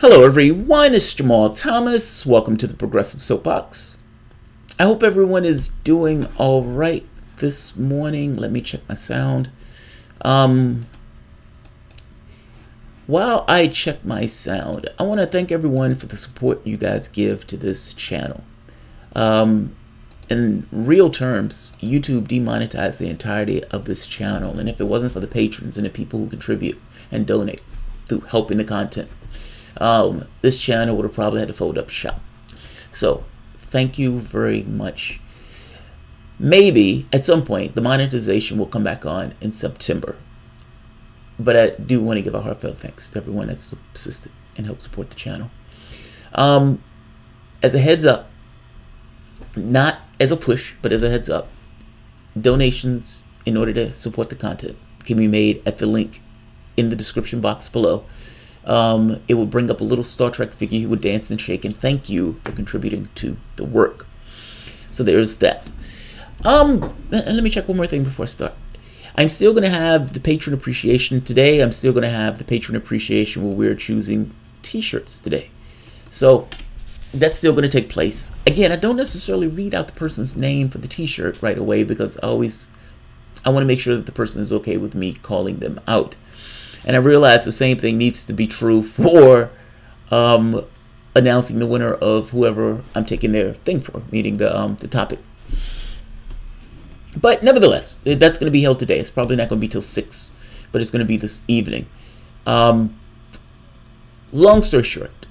Hello everyone, it's Jamarl Thomas. Welcome to the Progressive Soapbox. I hope everyone is doing all right this morning. Let me check my sound. While I check my sound, I want to thank everyone for the support you guys give to this channel. In real terms, YouTube demonetized the entirety of this channel, and if it wasn't for the patrons and the people who contribute and donate through helping the content, this channel would have probably had to fold up shop. So thank you very much. Maybe at some point the monetization will come back on in September, but I do want to give a heartfelt thanks to everyone that's assisted and helped support the channel. As a heads up, not as a push, but as a heads up, donations in order to support the content can be made at the link in the description box below. It will bring up a little Star Trek figure who would dance and shake, and thank you for contributing to the work. So there's that. Let me check one more thing before I start. I'm still going to have the patron appreciation today. I'm still going to have the patron appreciation where we're choosing t-shirts today. So that's still going to take place. Again, I don't necessarily read out the person's name for the t-shirt right away because I want to make sure that the person is okay with me calling them out. And I realize the same thing needs to be true for announcing the winner of whoever I'm taking their thing for, meaning the topic. But nevertheless, that's going to be held today. It's probably not going to be till 6, but it's going to be this evening. Long story short,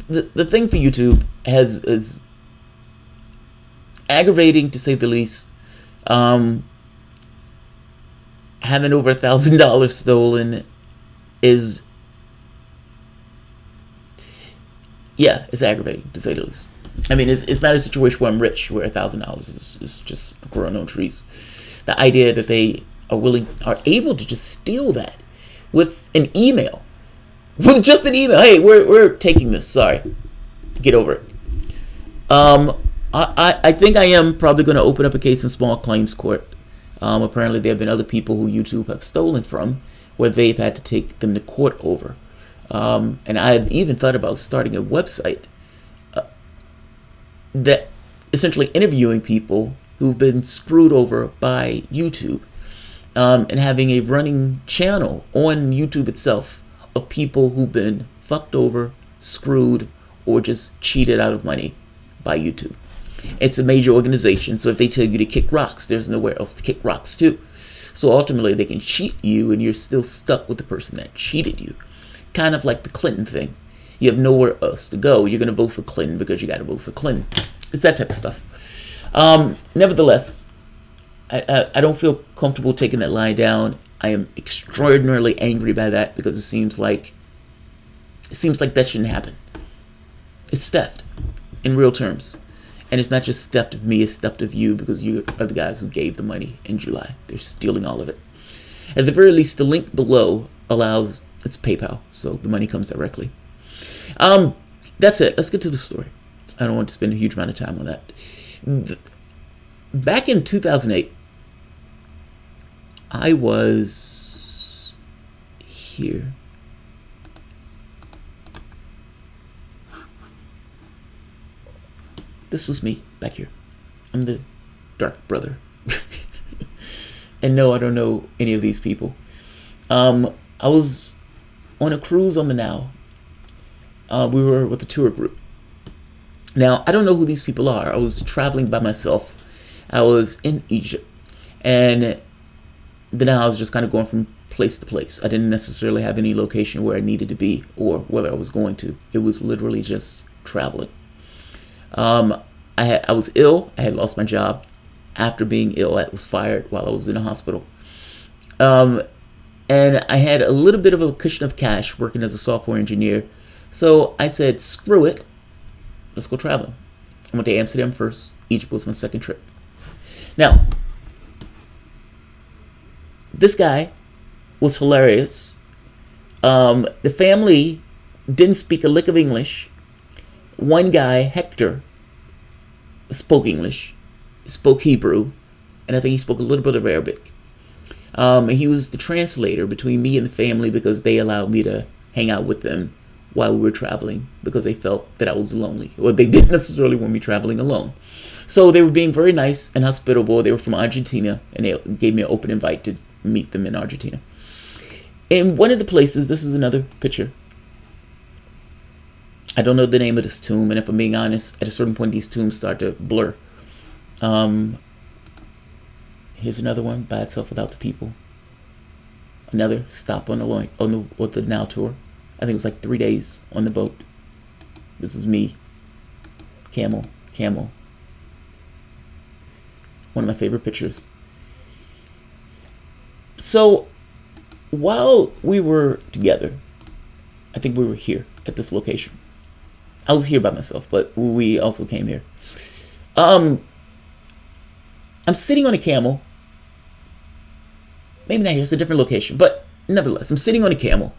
the thing for YouTube is aggravating to say the least. Having over $1,000 stolen is, it's aggravating to say the least. I mean, it's not a situation where I'm rich, where $1,000 is just growing on trees. The idea that they are able to just steal that with an email, with just an email. Hey, we're taking this. Sorry, get over it. I think I am probably going to open up a case in small claims court. Apparently there have been other people who YouTube have stolen from where they've had to take them to court over. And I've even thought about starting a website that essentially interviewing people who've been screwed over by YouTube, and having a running channel on YouTube itself of people who've been fucked over, screwed, or just cheated out of money by YouTube. It's a major organization, so if they tell you to kick rocks, there's nowhere else to kick rocks to. So ultimately, they can cheat you, and you're still stuck with the person that cheated you. Kind of like the Clinton thing. You have nowhere else to go. You're going to vote for Clinton because you got to vote for Clinton. It's that type of stuff. Nevertheless, I don't feel comfortable taking that line down. I am extraordinarily angry by that because it seems like that shouldn't happen. It's theft in real terms. And it's not just theft of me, it's theft of you because you are the guys who gave the money in July. They're stealing all of it. At the very least, the link below allows, it's PayPal, so the money comes directly. That's it. Let's get to the story. I don't want to spend a huge amount of time on that. Back in 2008, I was here. This was me back here. I'm the dark brother. And no, I don't know any of these people. I was on a cruise on the Now. We were with a tour group. Now, I don't know who these people are. I was traveling by myself. I was in Egypt. And then I was just kind of going from place to place. I didn't necessarily have any location where I needed to be or where I was going to. It was literally just traveling. I was ill. I had lost my job. After being ill, I was fired while I was in a hospital. And I had a little bit of a cushion of cash working as a software engineer. So I said, screw it. Let's go traveling. I went to Amsterdam first. Egypt was my second trip. Now, this guy was hilarious. The family didn't speak a lick of English. One guy, Hector, spoke English, spoke Hebrew, and I think he spoke a little bit of Arabic. He was the translator between me and the family because they allowed me to hang out with them while we were traveling because they felt that I was lonely, or they didn't necessarily want me traveling alone. So they were being very nice and hospitable. They were from Argentina, and they gave me an open invite to meet them in Argentina. In one of the places, this is another picture. I don't know the name of this tomb, and if I'm being honest, at a certain point, these tombs start to blur. Here's another one by itself without the people. Another stop on the Now tour. I think it was like 3 days on the boat. This is me. Camel. One of my favorite pictures. So while we were together, I think we were here at this location. I was here by myself, but we also came here. I'm sitting on a camel. Maybe not here, it's a different location, but nevertheless, I'm sitting on a camel.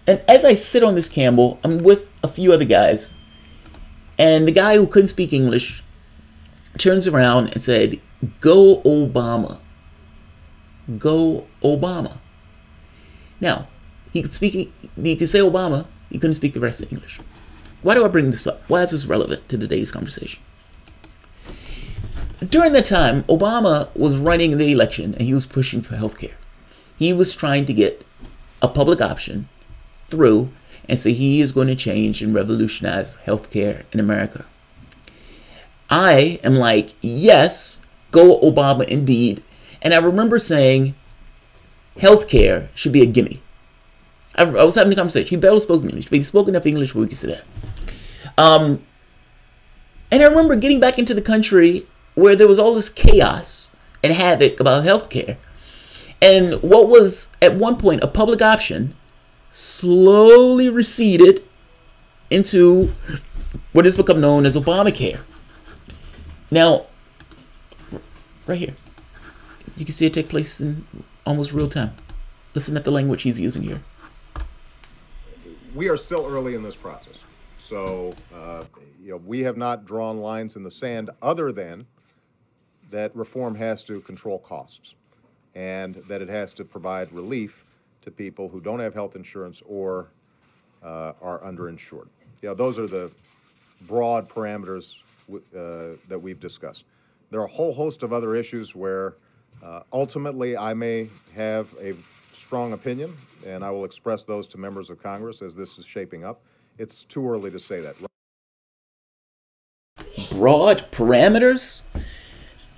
And as I sit on this camel, I'm with a few other guys. And the guy who couldn't speak English turns around and said, "Go Obama. Go Obama." Now, he could say Obama, he couldn't speak the rest of English. Why do I bring this up? Why is this relevant to today's conversation? During that time, Obama was running the election and he was pushing for healthcare. He was trying to get a public option through and say he is going to change and revolutionize healthcare in America. I am like, yes, go Obama indeed. And I remember saying healthcare should be a gimme. I was having a conversation. He barely spoke English, but he spoke enough English where we could say that. And I remember getting back into the country where there was all this chaos and havoc about healthcare. And what was at one point a public option slowly receded into what has become known as Obamacare. Now, right here, you can see it take place in almost real time. Listen at the language he's using here. We are still early in this process. So, we have not drawn lines in the sand other than that reform has to control costs and that it has to provide relief to people who don't have health insurance or are underinsured. Those are the broad parameters that we've discussed. There are a whole host of other issues where ultimately I may have a strong opinion, and I will express those to members of Congress as this is shaping up. It's too early to say that. Broad parameters?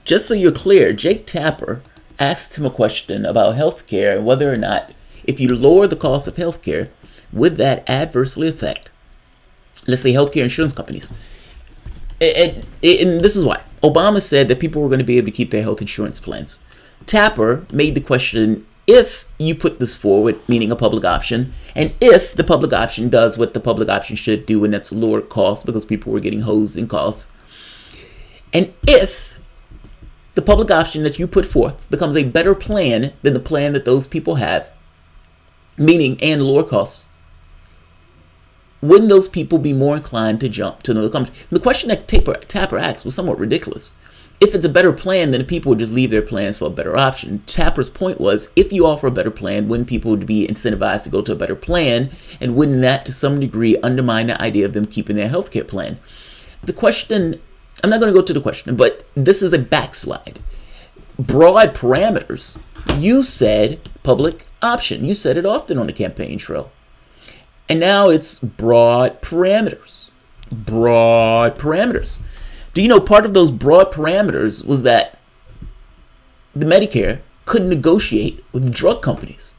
Just so you're clear, Jake Tapper asked him a question about healthcare and whether or not, if you lower the cost of healthcare, would that adversely affect, let's say, healthcare insurance companies? And this is why. Obama said that people were going to be able to keep their health insurance plans. Tapper made the question, if you put this forward, meaning a public option, and if the public option does what the public option should do, and that's lower costs because people were getting hosed in costs, and if the public option that you put forth becomes a better plan than the plan that those people have, meaning and lower costs, wouldn't those people be more inclined to jump to another company? And the question that Tapper asked was somewhat ridiculous. If it's a better plan, then people would just leave their plans for a better option. Tapper's point was, if you offer a better plan, wouldn't people be incentivized to go to a better plan? And wouldn't that, to some degree, undermine the idea of them keeping their healthcare plan? The question, I'm not going to go to the question, but this is a backslide. Broad parameters. You said public option. You said it often on the campaign trail. And now it's broad parameters. Broad parameters. Do you know part of those broad parameters was that the Medicare couldn't negotiate with drug companies?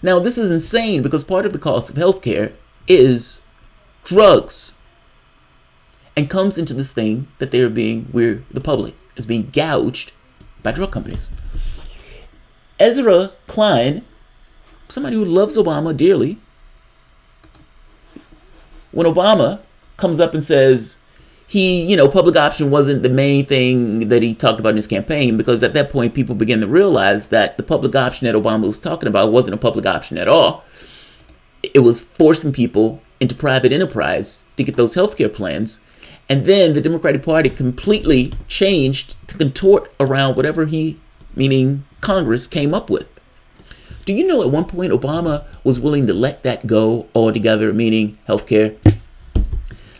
Now, this is insane because part of the cost of healthcare is drugs and comes into this thing that the public is being gouged by drug companies. Ezra Klein, somebody who loves Obama dearly, when Obama comes up and says public option wasn't the main thing that he talked about in his campaign, because at that point people began to realize that the public option that Obama was talking about wasn't a public option at all. It was forcing people into private enterprise to get those healthcare plans. And then the Democratic Party completely changed to contort around whatever meaning Congress, came up with Do you know at one point Obama was willing to let that go altogether, meaning healthcare?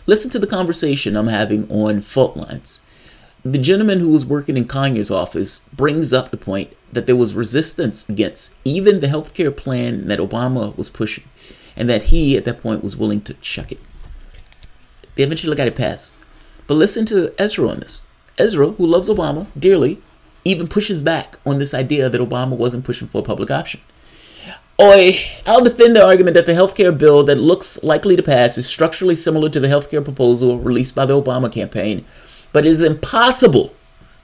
Listen to the conversation I'm having on Fault Lines. The gentleman who was working in Conyers' office brings up the point that there was resistance against even the healthcare plan that Obama was pushing, and that he at that point was willing to chuck it. They eventually got it passed. But listen to Ezra on this. Ezra, who loves Obama dearly, even pushes back on this idea that Obama wasn't pushing for a public option. I'll defend the argument that the healthcare bill that looks likely to pass is structurally similar to the healthcare proposal released by the Obama campaign, but it is impossible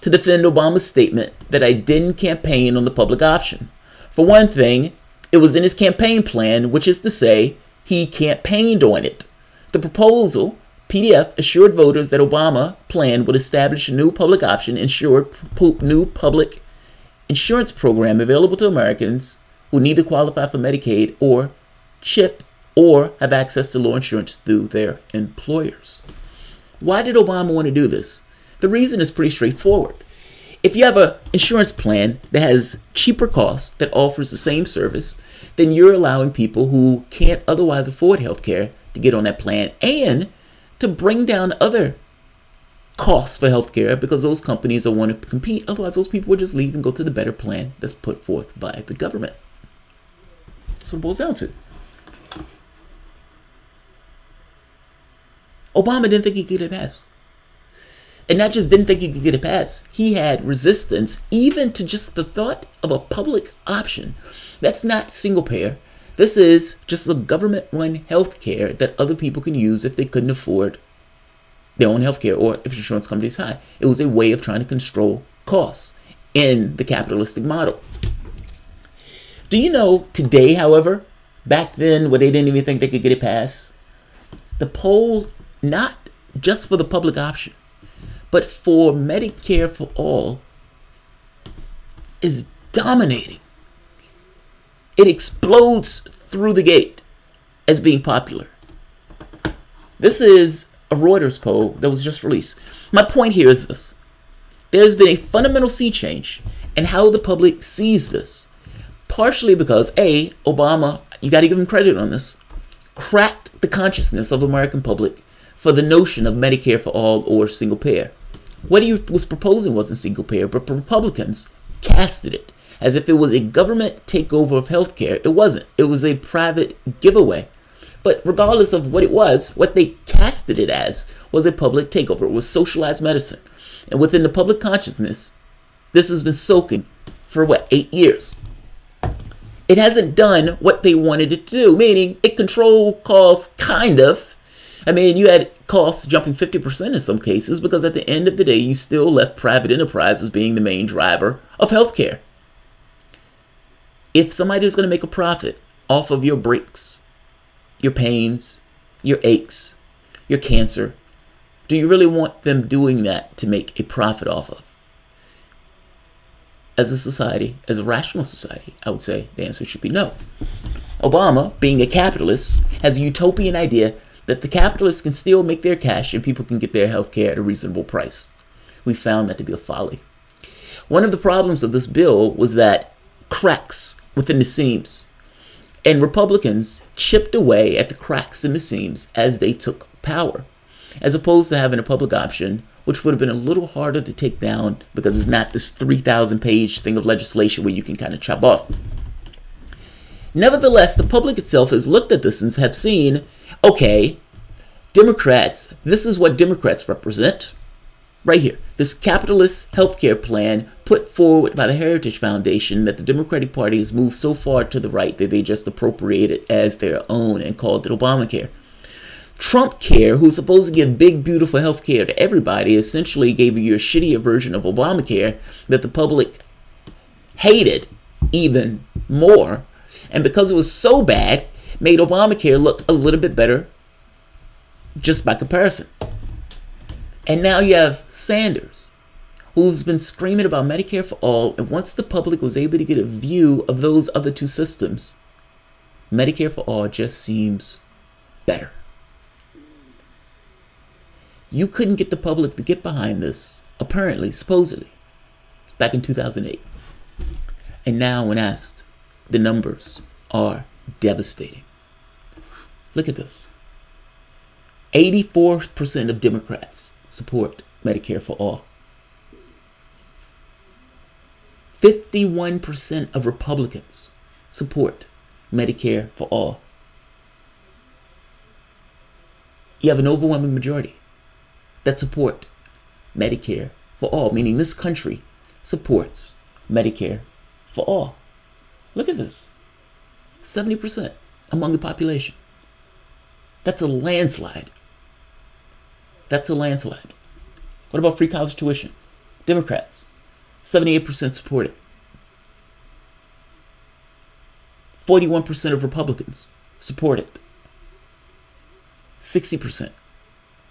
to defend Obama's statement that I didn't campaign on the public option. For one thing, it was in his campaign plan, which is to say, he campaigned on it. The proposal, PDF, assured voters that Obama plan would establish a new public option, new public insurance program available to Americans who neither qualify for Medicaid or CHIP or have access to low insurance through their employers. Why did Obama want to do this? The reason is pretty straightforward. If you have an insurance plan that has cheaper costs that offers the same service, then you're allowing people who can't otherwise afford healthcare to get on that plan and to bring down other costs for healthcare because those companies are want to compete. Otherwise, those people would just leave and go to the better plan that's put forth by the government. That's what it boils down to. Obama didn't think he could get it passed. And not just didn't think he could get it passed, he had resistance even to just the thought of a public option. That's not single payer. This is just a government-run healthcare that other people can use if they couldn't afford their own healthcare or if insurance company is high. It was a way of trying to control costs in the capitalistic model. Do you know today, however, back then where they didn't even think they could get it passed, the poll, not just for the public option, but for Medicare for all, is dominating. It explodes through the gate as being popular. This is a Reuters poll that was just released. My point here is this. There's been a fundamental sea change in how the public sees this. Partially because, A, Obama, you got to give him credit on this, cracked the consciousness of the American public for the notion of Medicare for all or single payer. What he was proposing wasn't single payer, but Republicans casted it as if it was a government takeover of healthcare. It wasn't. It was a private giveaway. But regardless of what it was, what they casted it as was a public takeover. It was socialized medicine. And within the public consciousness, this has been soaking for 8 years. It hasn't done what they wanted it to do, meaning it controlled costs, kind of. I mean, you had costs jumping 50% in some cases because at the end of the day, you still left private enterprises being the main driver of healthcare. If somebody is going to make a profit off of your breaks, your pains, your aches, your cancer, do you really want them doing that to make a profit off of? As a society, as a rational society, I would say the answer should be no. Obama, being a capitalist, has a utopian idea that the capitalists can still make their cash and people can get their health care at a reasonable price. We found that to be a folly. One of the problems of this bill was that cracks within the seams, and Republicans chipped away at the cracks in the seams as they took power, as opposed to having a public option, which would have been a little harder to take down because it's not this 3,000-page thing of legislation where you can kind of chop off. Nevertheless, the public itself has looked at this and have seen, okay, Democrats, this is what Democrats represent. Right here, this capitalist healthcare plan put forward by the Heritage Foundation that the Democratic Party has moved so far to the right that they just appropriated it as their own and called it Obamacare. Trump Care, who's supposed to give big, beautiful health care to everybody, essentially gave you a shittier version of Obamacare that the public hated even more. And because it was so bad, made Obamacare look a little bit better just by comparison. And now you have Sanders, who's been screaming about Medicare for all. And once the public was able to get a view of those other two systems, Medicare for all just seems better. You couldn't get the public to get behind this, apparently, supposedly, back in 2008. And now when asked, The numbers are devastating. Look at this. 84% of Democrats support Medicare for all. 51% of Republicans support Medicare for all. You have an overwhelming majority that support Medicare for all, meaning this country supports Medicare for all. Look at this. 70% among the population. That's a landslide. That's a landslide. What about free college tuition? Democrats, 78% support it. 41% of Republicans support it. 60%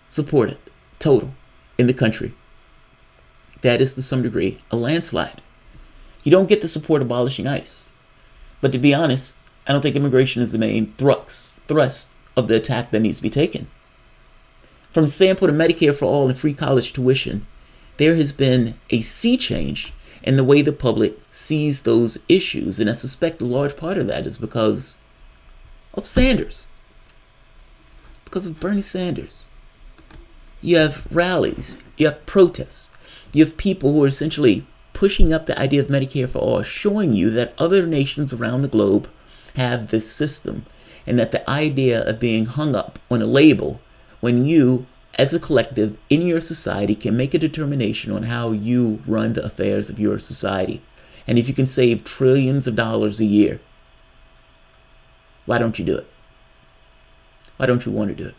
support it total in the country. That is to some degree a landslide. You don't get the support abolishing ICE. But to be honest, I don't think immigration is the main thrust of the attack that needs to be taken. From the standpoint of Medicare for all and free college tuition, there has been a sea change in the way the public sees those issues. And I suspect a large part of that is because of Sanders. Because of Bernie Sanders. You have rallies, you have protests, you have people who are essentially pushing up the idea of Medicare for all, showing you that other nations around the globe have this system, and that the idea of being hung up on a label when you, as a collective in your society, can make a determination on how you run the affairs of your society. And if you can save trillions of dollars a year, why don't you do it? Why don't you want to do it?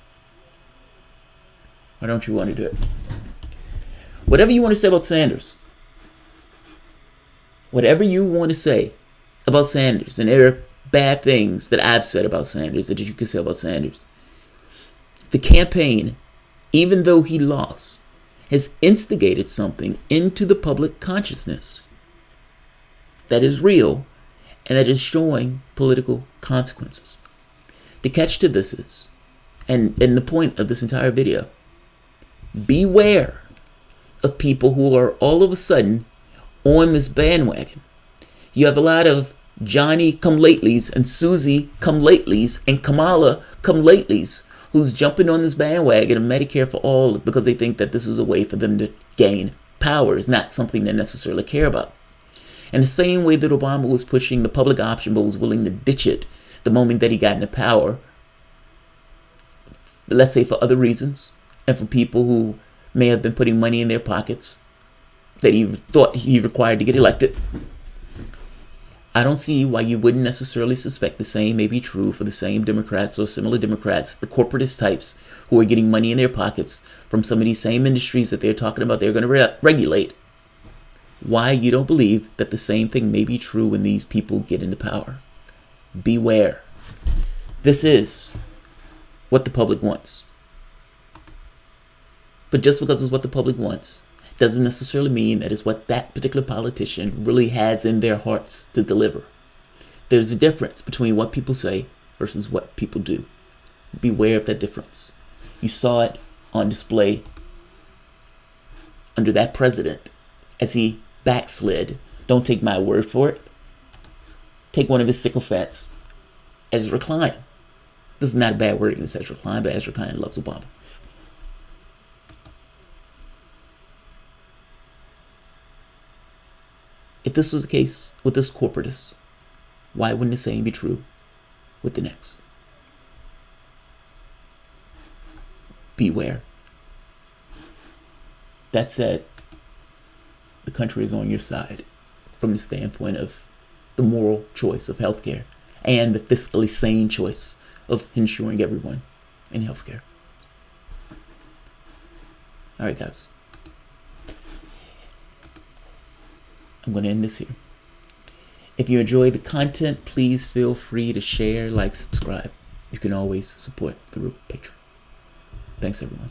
Why don't you want to do it? Whatever you want to say about Sanders, whatever you want to say about Sanders, and there are bad things that I've said about Sanders that you can say about Sanders, the campaign, even though he lost, has instigated something into the public consciousness that is real and that is showing political consequences. The catch to this is, and the point of this entire video, beware of people who are all of a sudden on this bandwagon. You have a lot of Johnny come-latelys and Susie come-latelys and Kamala come-latelys who's jumping on this bandwagon of Medicare for all because they think that this is a way for them to gain power. Is not something they necessarily care about. And the same way that Obama was pushing the public option but was willing to ditch it the moment that he got into power, let's say for other reasons, and for people who may have been putting money in their pockets that he thought he required to get elected, I don't see why you wouldn't necessarily suspect the same may be true for the same Democrats or similar Democrats, the corporatist types who are getting money in their pockets from some of these same industries that they're talking about they're going to regulate. Why you don't believe that the same thing may be true when these people get into power. Beware. This is what the public wants. But just because it's what the public wants doesn't necessarily mean that it's what that particular politician really has in their hearts to deliver. There's a difference between what people say versus what people do. Beware of that difference. You saw it on display under that president as he backslid. Don't take my word for it. Take one of his sycophants, Ezra Klein. This is not a bad word against Ezra Klein, but Ezra Klein loves Obama. If this was the case with this corporatist, why wouldn't the same be true with the next? Beware. That said, the country is on your side from the standpoint of the moral choice of healthcare and the fiscally sane choice of ensuring everyone in healthcare. All right, guys. I'm going to end this here. If you enjoy the content, please feel free to share, like, subscribe. You can always support through Patreon. Thanks, everyone.